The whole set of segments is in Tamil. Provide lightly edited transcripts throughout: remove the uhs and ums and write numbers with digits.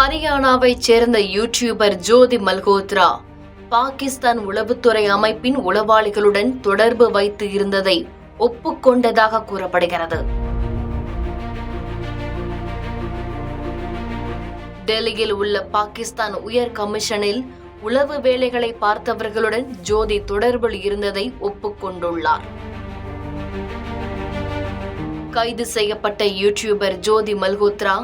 ஹரியானாவைச் சேர்ந்த யூடியூபர் ஜோதி மல்ஹோத்ரா பாகிஸ்தான் உளவுத்துறை அமைப்பின் உளவாளிகளுடன் தொடர்பு வைத்து இருந்ததை ஒப்புக்கொண்டதாக கூறப்படுகிறது. டெல்லியில் உள்ள பாகிஸ்தான் உயர் கமிஷனில் உளவு வேலைகளை பார்த்தவர்களுடன் ஜோதி தொடர்பில் இருந்ததை ஒப்புக்கொண்டுள்ளார். கைது செய்யப்பட்ட யூடியூபர் ஜோதி மல்ஹோத்ரா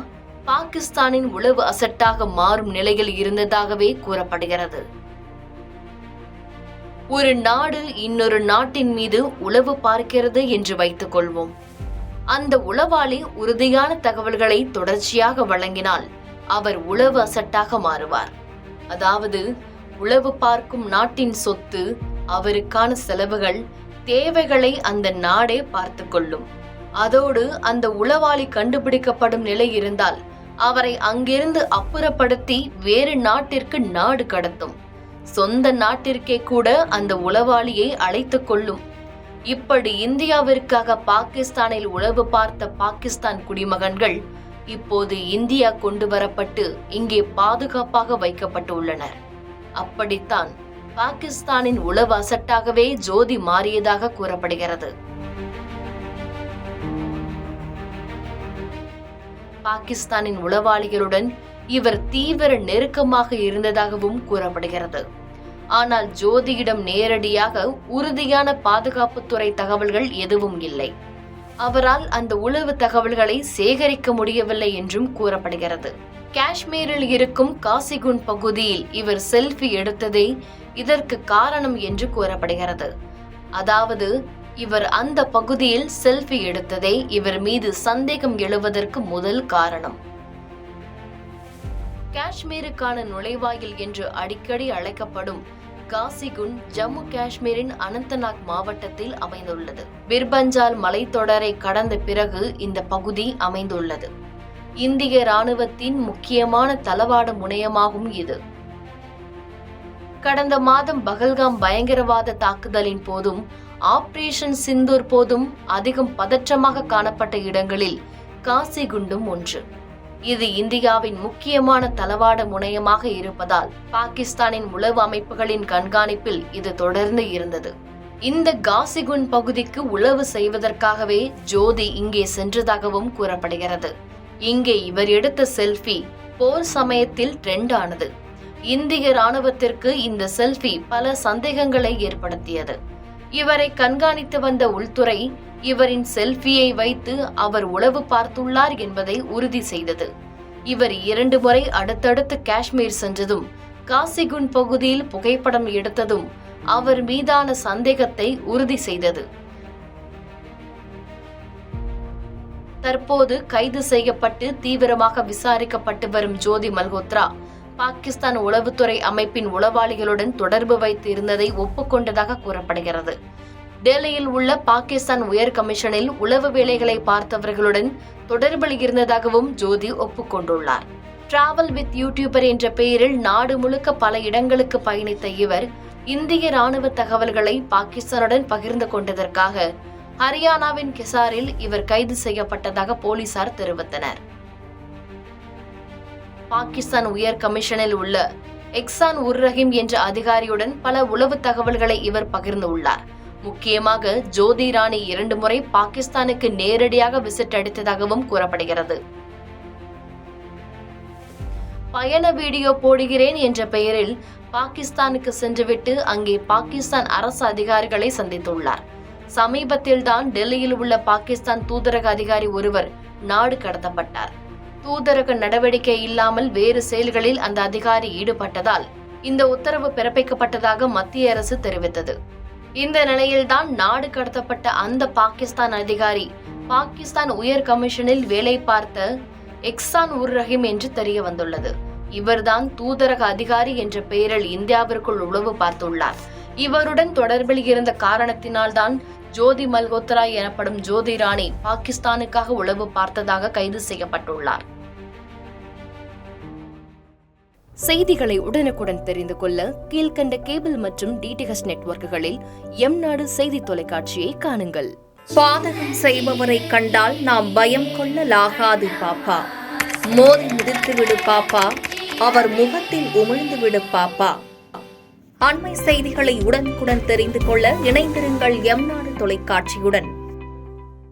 பாகிஸ்தானின் உளவு அசட்டாக மாறும் நிலையில் இருந்ததாகவே கூறப்படுகிறது. ஒரு நாடு இன்னொரு நாட்டின் மீது உளவு பார்க்கிறது என்று வைத்துக் கொள்வோம். அந்த உளவாளி உறுதியான தகவல்களை தொடர்ச்சியாக வழங்கினால் அவர் உளவு அசட்டாக மாறுவார். அதாவது உளவு பார்க்கும் நாட்டின் சொத்து, அவருக்கான செலவுகள், தேவைகளை அந்த நாடே பார்த்து கொள்ளும். அதோடு அந்த உளவாளி கண்டுபிடிக்கப்படும் நிலை இருந்தால் அவரை அங்கிருந்து அப்புறப்படுத்தி வேறு நாட்டிற்கு நாடு கடத்தும். சொந்த நாட்டிற்கே கூட அந்த உளவாளியை அழைத்துக் கொள்ளும். இப்படி இந்தியாவிற்காக பாகிஸ்தானில் உளவு பார்த்த பாகிஸ்தான் குடிமகன்கள் இப்போது இந்தியா கொண்டு வரப்பட்டு இங்கே பாதுகாப்பாக வைக்கப்பட்டுள்ளனர். அப்படித்தான் பாகிஸ்தானின் உளவு அசட்டாகவே ஜோதி மாறியதாக கூறப்படுகிறது. பாகிஸ்தானின் உளவாளிகளுடன் இவர் தீவிர நெருக்கமாக இருந்ததாகவும் கூறப்படுகிறது. ஆனால் ஜோதியிடம் நேரடியாக உறுதியான பாதுகாப்புத்துறை தகவல்கள் எதுவும் இல்லை. அவரால் அந்த உளவு தகவல்களை சேகரிக்க முடியவில்லை என்றும் கூறப்படுகிறது. காஷ்மீரில் இருக்கும் காசிகுண்ட் பகுதியில் இவர் செல்ஃபி எடுத்ததே இதற்கு காரணம் என்று கூறப்படுகிறது. அதாவது இவர் அந்த பகுதியில் செல்ஃபி எடுத்ததே இவர் மீது சந்தேகம் எழுவதற்கு முதல் காரணம். காஷ்மீருக்கான நுழைவாயில் என்று அடிக்கடி அழைக்கப்படும் காசிகுண்ட் ஜம்மு காஷ்மீரின் அனந்தநாக் மாவட்டத்தில் அமைந்துள்ளது. பிர்பஞ்சால் மலைத்தொடரை கடந்த பிறகு இந்த பகுதி அமைந்துள்ளது. இந்திய ராணுவத்தின் முக்கியமான தளவாட முனையமாகும் இது. கடந்த மாதம் பகல்காம் பயங்கரவாத தாக்குதலின் போதும் ஆபரேஷன் சிந்தூர் போதும் அதிகம் பதற்றமாக காணப்பட்ட இடங்களில் காசிகுண்டும் ஒன்று. இது இந்தியாவின் முக்கியமான தளவாட முனையமாக இருப்பதால் பாகிஸ்தானின் உளவு அமைப்புகளின் கண்காணிப்பில் இது தொடர்ந்து இருந்தது. இந்த காசிகுண்ட் பகுதிக்கு உளவு செய்வதற்காகவே ஜோதி இங்கே சென்றதாகவும் கூறப்படுகிறது. இங்கே இவர் எடுத்த செல்ஃபி போர் சமயத்தில் ட்ரெண்ட் ஆனது. இந்திய ராணுவத்திற்கு இந்த செல்ஃபி பல சந்தேகங்களை ஏற்படுத்தியது. இவரை கண்காணித்து வந்த உள்துறை இவரின் செல்ஃபியை வைத்து அவர் உளவு பார்த்துள்ளார் என்பதை உறுதி செய்தது. இவர் 2 முறை அடுத்தடுத்து காஷ்மீர் சென்றதும் காசிகுண்ட் பகுதியில் புகைப்படம் எடுத்ததும் அவர் மீதான சந்தேகத்தை உறுதி செய்தது. தற்போது கைது செய்யப்பட்டு தீவிரமாக விசாரிக்கப்பட்டு வரும் ஜோதி மல்ஹோத்ரா பாகிஸ்தான் உளவுத்துறை அமைப்பின் உளவாளிகளுடன் தொடர்பு வைத்து இருந்ததை ஒப்புக்கொண்டதாக கூறப்படுகிறது. டெல்லியில் உள்ள பாகிஸ்தான் உயர் கமிஷனில் உளவு வேலைகளை பார்த்தவர்களுடன் தொடர்பில் இருந்ததாகவும் ஜோதி ஒப்புக்கொண்டுள்ளார். டிராவல் வித் யூடியூபர் என்ற பெயரில் நாடு முழுக்க பல இடங்களுக்கு பயணித்த இவர் இந்திய ராணுவ தகவல்களை பாகிஸ்தானுடன் பகிர்ந்து கொண்டதற்காக ஹரியானாவின் கிசாரில் இவர் கைது செய்யப்பட்டதாக போலீசார் தெரிவித்தனர். பாகிஸ்தான் உயர் கமிஷனில் உள்ள எக்சான் உர் ரஹீம் என்ற அதிகாரியுடன் பல உளவு தகவல்களை இவர் பகிர்ந்துள்ளார். முக்கியமாக ஜோதி ராணி 2 முறை பாகிஸ்தானுக்கு நேரடியாக விசிட் அடித்ததாகவும் கூறப்படுகிறது. பயண வீடியோ போடுகிறேன் என்ற பெயரில் பாகிஸ்தானுக்கு சென்றுவிட்டு அங்கே பாகிஸ்தான் அரசு அதிகாரிகளை சந்தித்துள்ளார். சமீபத்தில்தான் டெல்லியில் உள்ள பாகிஸ்தான் தூதரக அதிகாரி ஒருவர் நாடு கடத்தப்பட்டார். தூதரக நடவடிக்கை இல்லாமல் வேறு செயல்களில் அந்த அதிகாரி ஈடுபட்டதால் இந்த உத்தரவு பிறப்பிக்கப்பட்டதாக மத்திய அரசு தெரிவித்தது. இந்த நிலையில்தான் நாடு கடத்தப்பட்ட அந்த பாகிஸ்தான் அதிகாரி பாகிஸ்தான் உயர் கமிஷனில் வேலை பார்த்த எக்சான் உர் ரஹீம் என்று தெரிய வந்துள்ளது. இவர்தான் தூதரக அதிகாரி என்ற பெயரில் இந்தியாவிற்குள் உளவு பார்த்துள்ளார். இவருடன் தொடர்பில் இருந்த காரணத்தினால்தான் ஜோதி மல்ஹோத்ரா எனப்படும் ஜோதி ராணி பாகிஸ்தானுக்காக உளவு பார்த்ததாக கைது செய்யப்பட்டுள்ளார். செய்திகளை உடனுக்குடன் தெரிந்து கொள்ள கீழ்கண்ட கேபிள் மற்றும் டிடிஎச் நெட்வொர்க்குகளில் எம்நாடு செய்தி தொலைக்காட்சியை காணுங்கள். பாதகம் செய்பவரை கண்டால் நாம் பயம் கொள்ளலாகாது பாப்பா. மோதி முடித்துவிடு பாப்பா, அவர் முகத்தில் உமிழ்ந்துவிடு பாப்பா. அண்மை செய்திகளை உடனுக்குடன் தெரிந்து கொள்ள இணைந்திருங்கள் எம் நாடு தொலைக்காட்சியுடன்.